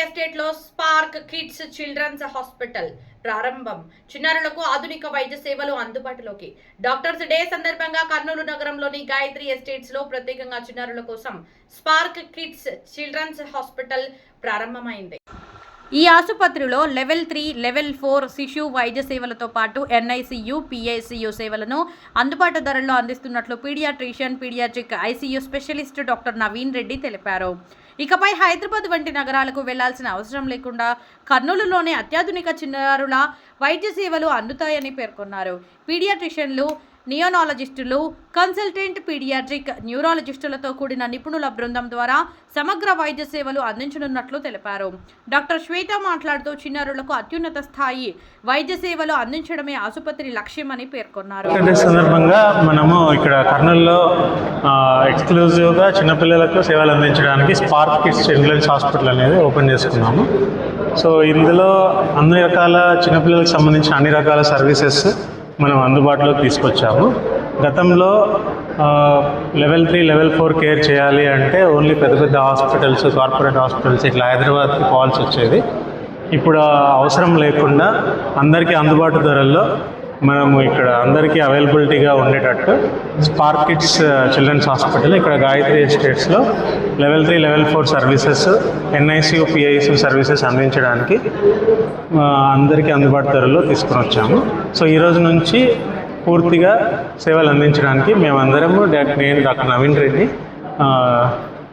Estate లో spark kids children's hospital ప్రారంభం. చిన్నారులకు ఆధునిక వైద్య సేవలు అందుబాటులోకి. డాక్టర్స్ డే సందర్భంగా కర్నూలు నగరంలోని గాయత్రి ఎస్టేట్స్ లో ప్రత్యేకంగా చిన్నారుల కోసం స్పార్క్ కిడ్స్ చిల్డ్రన్స్ హాస్పిటల్ ప్రారంభమైంది. ఈ ఆసుపత్రిలో లెవెల్ 3, లెవెల్ 4 శిశు వైద్య సేవలతో పాటు NICU, PICU సేవలను అందుబాటు ధరల్లో అందిస్తున్నట్లు pediatric ICU specialist doctor Naveen Reddy తెలిపారు. ఇకపై హైదరాబాద్ వంటి నగరాలకు వెళ్లాల్సిన అవసరం లేకుండా కర్నూలులోనే అత్యాధునిక చిన్నారుల వైద్య సేవలు అందుతాయని పేర్కొన్నారు. పీడియాట్రిషియన్లు, నియోనాలజిస్టులు, కన్సల్టెంట్ పీడియాట్రిక్ న్యూరాలజిస్టులతో కూడిన నిపుణుల బృందం ద్వారా సమగ్ర వైద్య సేవలు అందించనున్నట్లు తెలిపారు. డాక్టర్ శ్వేత మాట్లాడుతూ చిన్నారులకు అత్యున్నత స్థాయి వైద్య సేవలు అందించడమే ఆసుపత్రి లక్ష్యమని పేర్కొన్నారు. సందర్భంగా మనము ఇక్కడ కర్నూలులో ఎక్స్క్లూజివ్గా చిన్నపిల్లలకు సేవలు అందించడానికి స్పార్క్ కిడ్స్ చిల్డ్రన్స్ హాస్పిటల్ అనేది ఓపెన్ చేసుకున్నాము. సో ఇందులో అన్ని రకాల చిన్నపిల్లలకు సంబంధించిన అన్ని రకాల సర్వీసెస్ మనం అందుబాటులోకి తీసుకొచ్చాము. గతంలో లెవెల్ 3, లెవెల్ 4 కేర్ చేయాలి అంటే ఓన్లీ పెద్ద హాస్పిటల్స్, కార్పొరేట్ హాస్పిటల్స్ ఇట్లా హైదరాబాద్కి పోవాల్సి వచ్చేది. ఇప్పుడు అవసరం లేకుండా అందరికీ అందుబాటు ధరల్లో మనము ఇక్కడ అందరికీ అవైలబిలిటీగా ఉండేటట్టు స్పార్క్ కిడ్స్ చిల్డ్రన్స్ హాస్పిటల్ ఇక్కడ గాయత్రి ఎస్టేట్స్లో level 3, level 4 services, NICU, PICU services అందించడానికి అందరికీ అందుబాటు ధరల్లో తీసుకుని వచ్చాము. సో ఈరోజు నుంచి పూర్తిగా సేవలు అందించడానికి మేమందరము నేను doctor Naveen Reddy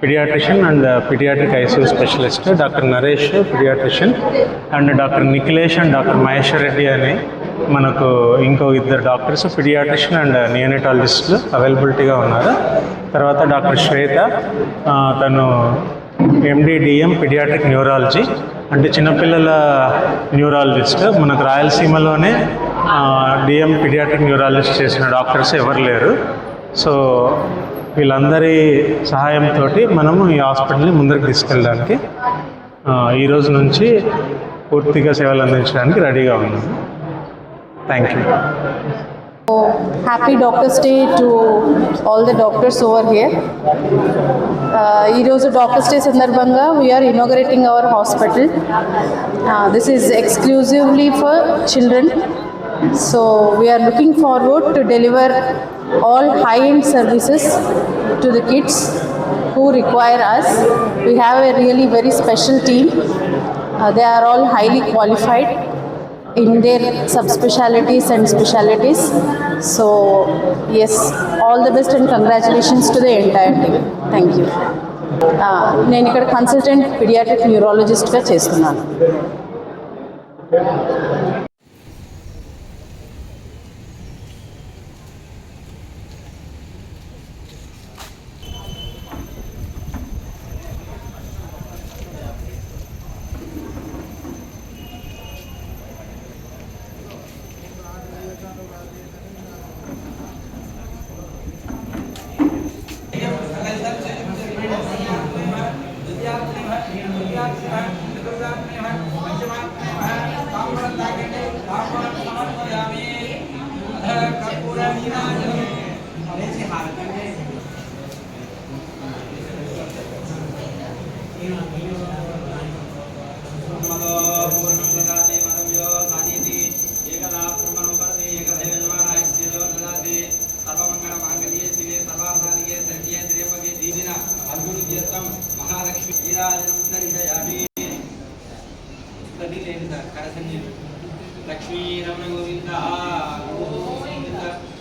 paediatrician and paediatric ICU specialist, doctor Naresh paediatrician and doctor Nikhilesh and doctor Maheshwar Reddy అని మనకు ఇంకో 2 డాక్టర్స్ పీడియాట్రిషియన్ అండ్ నియోనటాలజిస్టులు అవైలబిలిటీగా ఉన్నారు. తర్వాత డాక్టర్ శ్వేత, తను MD DM పీడియాట్రిక్ న్యూరాలజీ అంటే చిన్నపిల్లల న్యూరాలజిస్ట్. మనకు రాయలసీమలోనే DM పీడియాట్రిక్ న్యూరాలజిస్ట్ చేసిన డాక్టర్స్ ఎవరు లేరు. సో వీళ్ళందరి సహాయంతో మనము ఈ హాస్పిటల్ని ముందుకు తీసుకెళ్ళడానికి ఈరోజు నుంచి పూర్తిగా సేవలు అందించడానికి రెడీగా ఉన్నాము. Thank you. Happy Doctors Day to all the doctors over here. ఈరోజు డాక్టర్స్ డే సందర్భంగా we are inaugurating our hospital. This is exclusively for children. So we are looking forward to deliver all high-end services to the kids who require us. We have a really very special team. They are all highly qualified in their subspecialties and specialties. So yes, all the best and congratulations to the entire team. Thank you. నేను ఇక్కడ consultant paediatric న్యూరాలజిస్ట్గా చేస్తున్నాను. लक्ष्मी रमण गोविंद गोविंद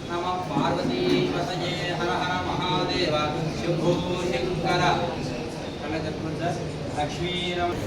नम पार्वती पतये हर हर महादेव शंभो शंकर लक्ष्मी रमण